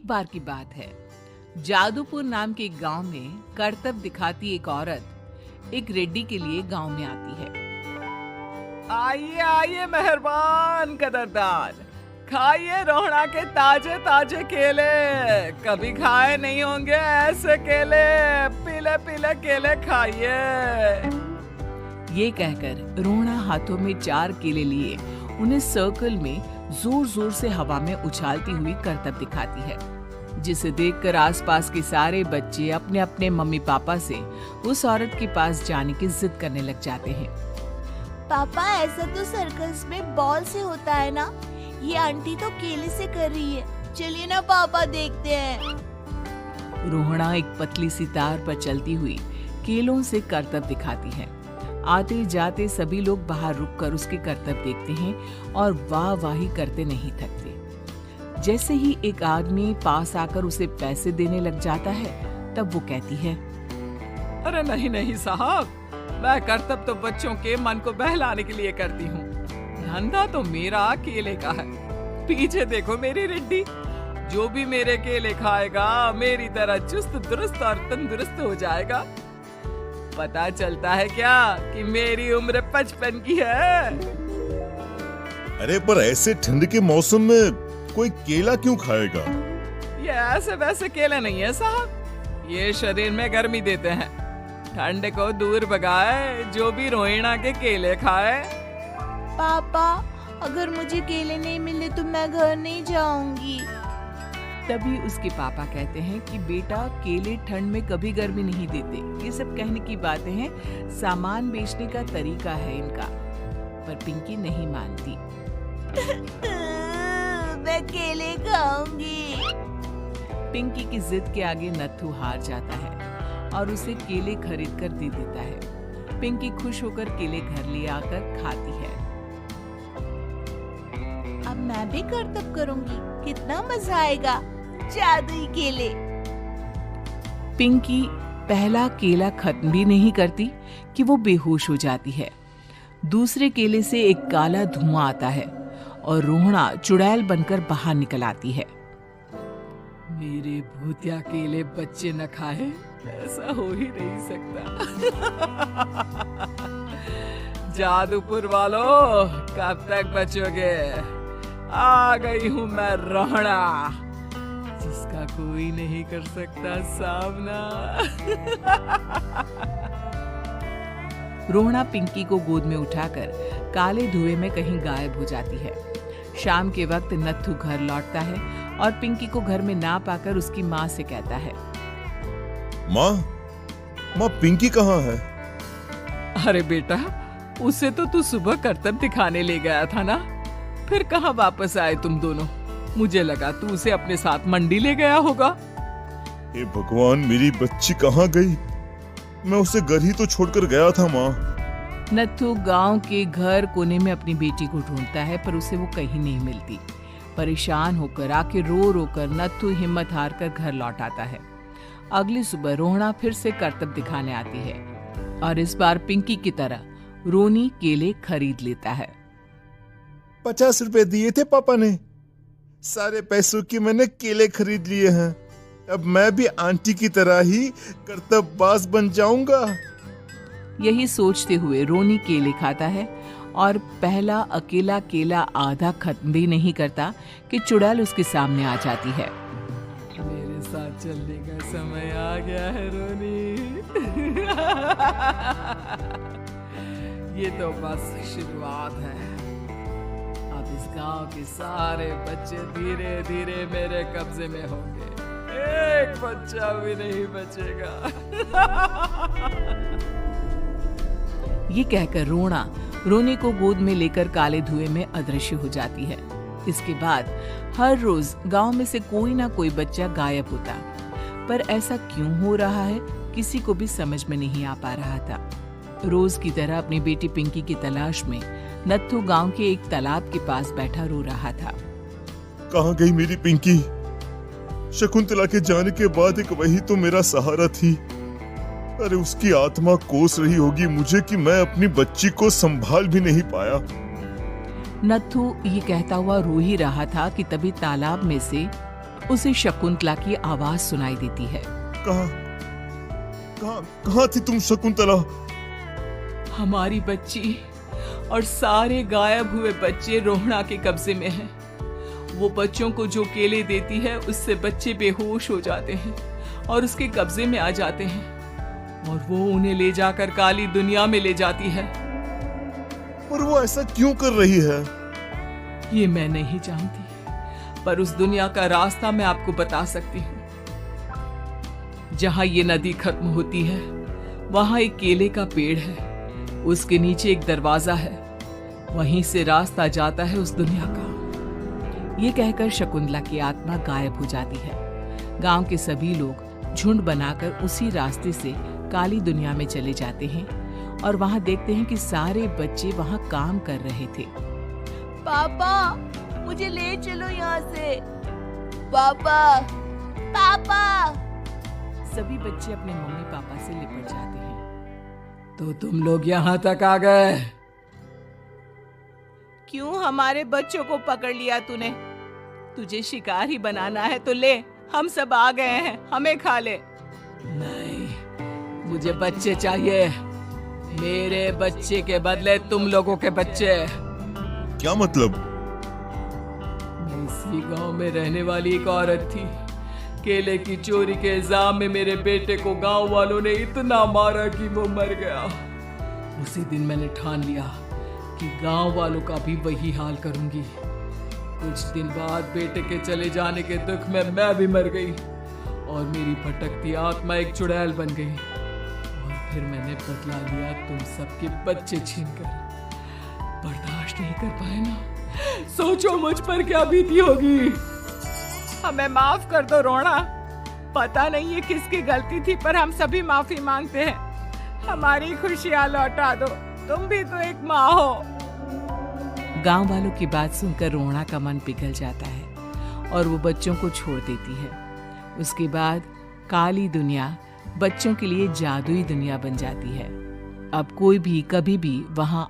एक बार की बात है, जादूपुर नाम के एक गांव में करतब दिखाती एक औरत एक रेड्डी के लिए गांव में आती है। आइए आइए मेहरबान कदरदान, खाइए रोहड़ा के ताजे ताजे केले। कभी खाए नहीं होंगे ऐसे केले, पीले पीले केले खाइए। ये कहकर रोहड़ा हाथों में 4 केले लिए उन्हें सर्कल में जोर जोर से हवा में उछालती हुई करतब दिखाती है, जिसे देखकर आसपास के सारे बच्चे अपने अपने मम्मी पापा से उस औरत के पास जाने की जिद करने लग जाते हैं। पापा, ऐसा तो सर्कस में बॉल से होता है ना, ये आंटी तो केले से कर रही है। चलिए ना पापा, देखते हैं। रोहड़ा एक पतली सी तार पर चलती हुई केलों से करतब दिखाती है। आते जाते सभी लोग बाहर रुककर उसके करतब देखते हैं और वाह वाही करते नहीं थकते। जैसे ही एक आदमी पास आकर उसे पैसे देने लग जाता है, तब वो कहती है, अरे नहीं नहीं साहब, मैं करतब तो बच्चों के मन को बहलाने के लिए करती हूँ। धंधा तो मेरा केले का है। पीछे देखो मेरी रिड्डी, जो भी मेरे केले खाएगा मेरी तरह चुस्त दुरुस्त और तंदुरुस्त हो जाएगा। पता चलता है क्या कि मेरी उम्र 55 की है। अरे पर ऐसे ठंड के मौसम में कोई केला क्यों खाएगा? ये ऐसे वैसे केले नहीं है साहब, ये शरीर में गर्मी देते हैं, ठंड को दूर भगाए। जो भी रोहिणा के केले खाए। पापा, अगर मुझे केले नहीं मिले तो मैं घर नहीं जाऊंगी। तभी उसके पापा कहते हैं कि बेटा, केले ठंड में कभी गर्मी नहीं देते। ये सब कहने की बातें हैं, सामान बेचने का तरीका है इनका। पर पिंकी नहीं मानती। मैं केले खाऊंगी। पिंकी की जिद के आगे नत्थू हार जाता है और उसे केले खरीद कर दे देता है। पिंकी खुश होकर केले घर ले आकर खाती है। अब मैं भी करतब करूंगी, कितना मजा आएगा। जादुई केले। पिंकी पहला केला खत्म भी नहीं करती कि वो बेहोश हो जाती है। दूसरे केले से एक काला धुआं आता है और रोहड़ा चुड़ैल बनकर बाहर निकल आती है। मेरे भूतिया केले बच्चे न खाए, ऐसा हो ही नहीं सकता। जादूपुर वालों, कब तक बचोगे? आ गई हूँ मैं रोहड़ा, जिसका कोई नहीं कर सकता सामना। रोहड़ा पिंकी को गोद में उठाकर काले धुएं में कहीं गायब हो जाती है। शाम के वक्त नत्थू घर लौटता है और पिंकी को घर में ना पाकर उसकी माँ से कहता है, माँ पिंकी कहाँ है? अरे बेटा, उसे तो तू सुबह करतब दिखाने ले गया था ना, फिर कहाँ वापस आए तुम दोनों? मुझे लगा तू उसे अपने साथ मंडी ले गया होगा। हे भगवान, मेरी बच्ची कहाँ गई? मैं उसे घर ही तो छोड़कर गया था माँ। नत्थू गांव के घर कोने में अपनी बेटी को ढूंढता है, पर उसे वो कहीं नहीं मिलती। परेशान होकर आखिर रो रो कर नत्थू हिम्मत हार कर घर लौट आता है। अगली सुबह रोहड़ा फिर से करतब दिखाने आती है और इस बार पिंकी की तरह रोनी केले खरीद लेता है। 50 रुपए दिए थे पापा ने, सारे पैसों की मैंने केले खरीद लिए हैं। अब मैं भी आंटी की तरह ही करतबबाज बन जाऊंगा। यही सोचते हुए रोनी केले खाता है और पहला अकेला केला आधा खत्म भी नहीं करता कि चुड़ैल उसके सामने आ जाती है। मेरे साथ चलने का समय आ गया है रोनी। ये तो बस शुरुआत है। अब इस गांव के सारे बच्चे धीरे धीरे मेरे कब्जे में होंगे, एक बच्चा भी नहीं बचेगा। ये कहकर रोना रोनी को गोद में लेकर काले धुएं में अदृश्य हो जाती है। इसके बाद हर रोज गांव में से कोई ना कोई बच्चा गायब होता, पर ऐसा क्यों हो रहा है किसी को भी समझ में नहीं आ पा रहा था। रोज की तरह अपनी बेटी पिंकी की तलाश में नत्थू गांव के एक तालाब के पास बैठा रो रहा था। कहाँ गई मेरी पिंकी? शकुंतला के जाने के बाद एक वही तो मेरा सहारा थी। अरे उसकी आत्मा कोस रही होगी मुझे कि मैं अपनी बच्ची को संभाल भी नहीं पाया। नत्थू ये कहता हुआ रो ही रहा था कि तभी तालाब में से उसे शकुंतला की आवाज सुनाई देती है। कहाँ कहाँ थी तुम शकुंतला? हमारी बच्ची और सारे गायब हुए बच्चे रोहणा के कब्जे में हैं। वो बच्चों को जो केले देती है उससे बच्चे बेहोश हो जाते हैं और उसके कब्जे में आ जाते हैं और वो उन्हें ले जाकर काली दुनिया में ले जाती है। और वो ऐसा क्यों कर रही है? ये मैं नहीं जानती, पर उस दुनिया का रास्ता मैं आपको बता सकती हूँ। जहाँ ये नदी खत्म होती है वहाँ एक केले का पेड़ है, उसके नीचे एक दरवाजा है, वहीं से रास्ता जाता है उस दुनिया का। ये कहकर शकुंतला की आत्मा गायब हो जाती है। गांव के सभी लोग झुंड बनाकर उसी रास्ते से काली दुनिया में चले जाते हैं और वहां देखते हैं कि सारे बच्चे वहां काम कर रहे थे। पापा मुझे ले चलो यहाँ से। पापा पापा। सभी बच्चे अपने मम्मी पापा से लिपट जाते हैं। तो तुम लोग यहाँ तक आ गए? क्यों हमारे बच्चों को पकड़ लिया तूने? तुझे शिकार ही बनाना है तो ले, हम सब आ गए हैं, हमें खा ले। नहीं, मुझे बच्चे चाहिए। मेरे बच्चे के बदले तुम लोगों के बच्चे। क्या मतलब? इसी गांव में रहने वाली एक औरत थी। केले की चोरी के इल्जाम में मेरे बेटे को गांव वालों ने इतना मारा कि वो मर गया। उसी दिन मैंने ठान लिया कि गांव वालों का भी वही हाल करूंगी। कुछ दिन बाद बेटे के चले जाने के दुख में मैं भी मर गई और मेरी भटकती आत्मा एक चुड़ैल बन गई। और फिर मैंने बदला लिया तुम सबके बच्चे छीनकर। बर्दाश्त नहीं कर पाए ना, सोचो मुझ पर क्या बीती होगी। हमें माफ कर दो रोहणा, पता नहीं है किसकी गलती थी पर हम सभी माफी मांगते हैं। हमारी खुशियां लौटा दो, तुम भी तो एक माँ हो। गांव वालों की बात सुनकर रोहणा का मन पिघल जाता है और वो बच्चों को छोड़ देती है। उसके बाद काली दुनिया बच्चों के लिए जादुई दुनिया बन जाती है। अब कोई भी कभी भी वहां